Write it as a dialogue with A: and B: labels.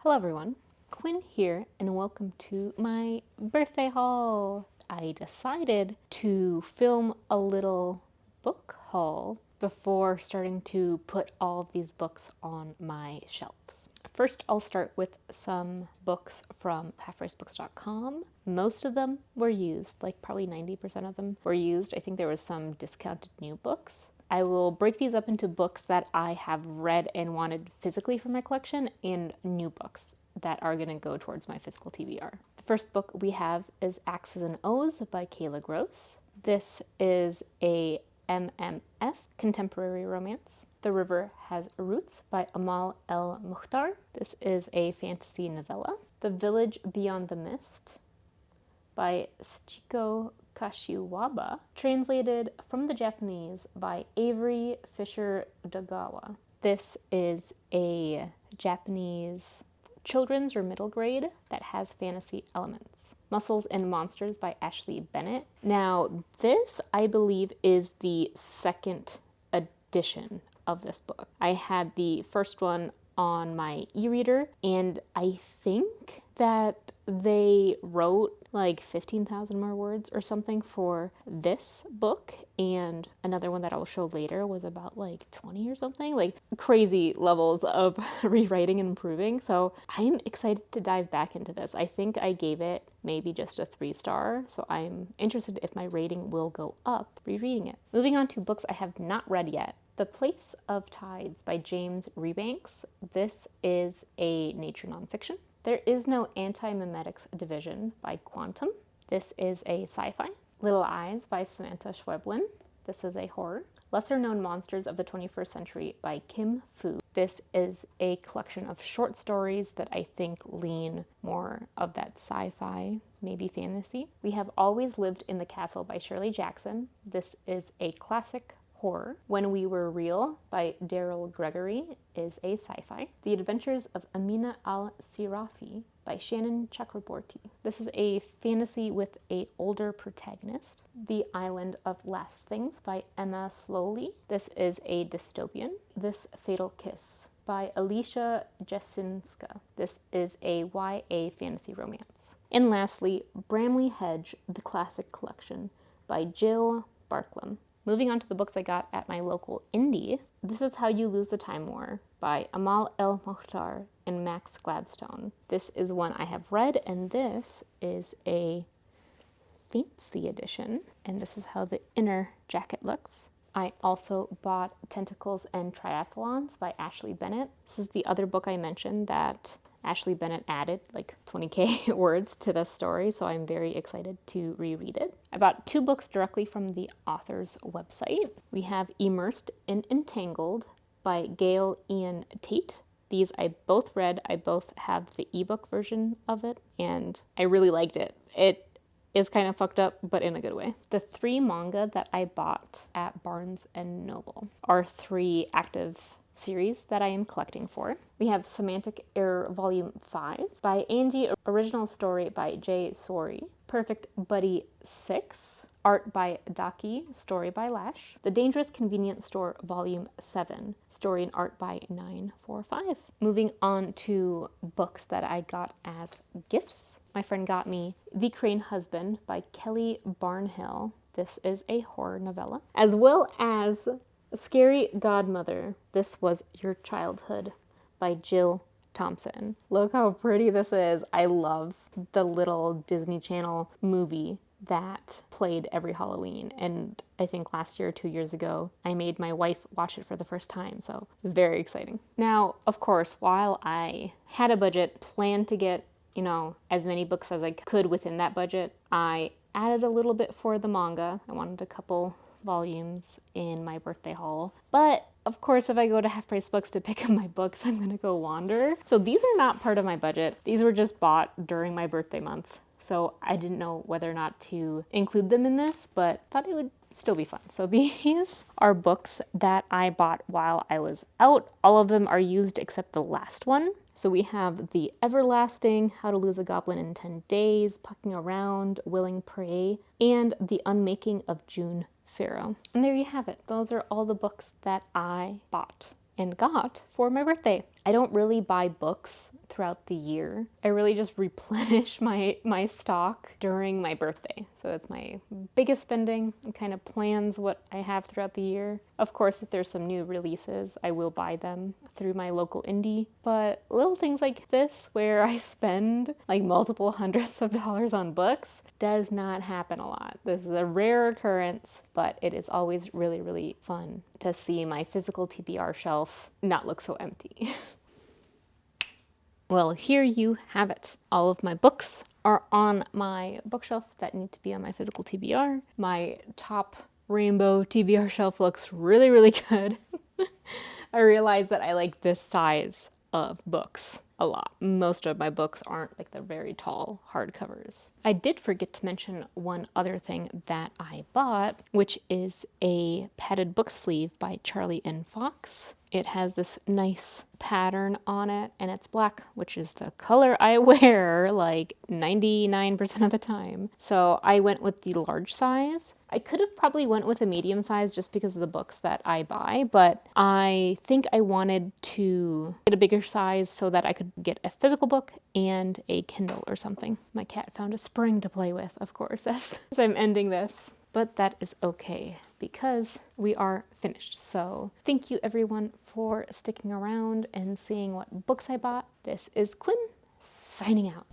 A: Hello everyone, Quinn here and welcome to my birthday haul. I decided to film a little book haul before starting to put all of these books on my shelves. First, I'll start with some books from halfpricebooks.com. Most of them were used, like probably 90% of them were used. I think there was some discounted new books. I will break these up into books that I have read and wanted physically for my collection and new books that are going to go towards my physical TBR. The first book we have is X's and O's by Kayla Gross. This is a MMF, contemporary romance. The River Has Roots by Amal El Mukhtar. This is a fantasy novella. The Village Beyond the Mist by Tsuchiko Kashiwaba, translated from the Japanese by Avery Fisher Dogawa. This is a Japanese children's or middle grade that has fantasy elements. Muscles and Monsters by Ashley Bennett. Now, this, I believe, is the second edition of this book. I had the first one on my e-reader, and I think that they wrote like 15,000 more words or something for this book, and another one that I'll show later was about like 20 or something, like crazy levels of rewriting and improving. So I'm excited to dive back into this. I think I gave it maybe just a 3-star, so I'm interested if my rating will go up rereading it. Moving on to books I have not read yet. The Place of Tides by James Rebanks. This is a nature nonfiction. There Is No Anti-Memetics Division by Quantum. This is a sci-fi. Little Eyes by Samantha Schweblin. This is a horror. Lesser Known Monsters of the 21st Century by Kim Fu. This is a collection of short stories that I think lean more of that sci-fi, maybe fantasy. We have Always Lived in the Castle by Shirley Jackson. This is a classic horror. When We Were Real by Daryl Gregory is a sci-fi. The Adventures of Amina al-Sirafi by Shannon Chakraborty. This is a fantasy with an older protagonist. The Island of Last Things by Emma Slowly. This is a dystopian. This Fatal Kiss by Alicia Jasinska. This is a YA fantasy romance. And lastly, Bramley Hedge, the Classic Collection by Jill Barklam. Moving on to the books I got at my local indie, this is How You Lose the Time War by Amal El Mukhtar and Max Gladstone. This is one I have read, and this is a fancy edition, and this is how the inner jacket looks. I also bought Tentacles and Triathlons by Ashley Bennett. This is the other book I mentioned that Ashley Bennett added like 20k words to this story, so I'm very excited to reread it. I bought 2 books directly from the author's website. We have Immersed and Entangled by Gail Ian Tate. These I both read. I both have the ebook version of it, and I really liked it. It is kind of fucked up, but in a good way. The 3 manga that I bought at Barnes & Noble are 3 active series that I am collecting for. We have Semantic Error Volume 5 by Angie, original story by Jay Sori. Perfect Buddy 6, art by Daki, story by Lash. The Dangerous Convenience Store Volume 7, story and art by 945. Moving on to books that I got as gifts. My friend got me The Crane Husband by Kelly Barnhill. This is a horror novella. As well as Scary Godmother, This Was Your Childhood by Jill Thompson. Look how pretty this is. I love the little Disney Channel movie that played every Halloween, and I think last year or 2 years ago I made my wife watch it for the first time, so it was very exciting. Now, of course, while I had a budget, planned to get, as many books as I could within that budget, I added a little bit for the manga. I wanted a couple volumes in my birthday haul. But of course, if I go to Half Price Books to pick up my books, I'm gonna go wander. So these are not part of my budget. These were just bought during my birthday month. So I didn't know whether or not to include them in this, but thought it would still be fun. So these are books that I bought while I was out. All of them are used except the last one. So we have The Everlasting, How to Lose a Goblin in 10 Days, Pucking Around, Willing Prey, and The Unmaking of June Pharaoh. And there you have it. Those are all the books that I bought and got for my birthday. I don't really buy books throughout the year. I really just replenish my stock during my birthday. So it's my biggest spending. It kind of plans what I have throughout the year. Of course, if there's some new releases, I will buy them through my local indie. But little things like this, where I spend like multiple hundreds of dollars on books, does not happen a lot. This is a rare occurrence, but it is always really, really fun to see my physical TBR shelf not look so empty. Well, here you have it. All of my books are on my bookshelf that need to be on my physical TBR. My top rainbow TBR shelf looks really, really good. I realize that I like this size of books a lot. Most of my books aren't like the very tall hardcovers. I did forget to mention one other thing that I bought, which is a padded book sleeve by Charlie N. Fox. It has this nice pattern on it, and it's black, which is the color I wear like 99% of the time. So I went with the large size. I could have probably went with a medium size just because of the books that I buy, but I think I wanted to get a bigger size so that I could get a physical book and a Kindle or something. My cat found a spring to play with, of course, as I'm ending this. But that is okay because we are finished. So thank you everyone for sticking around and seeing what books I bought. This is Quinn signing out.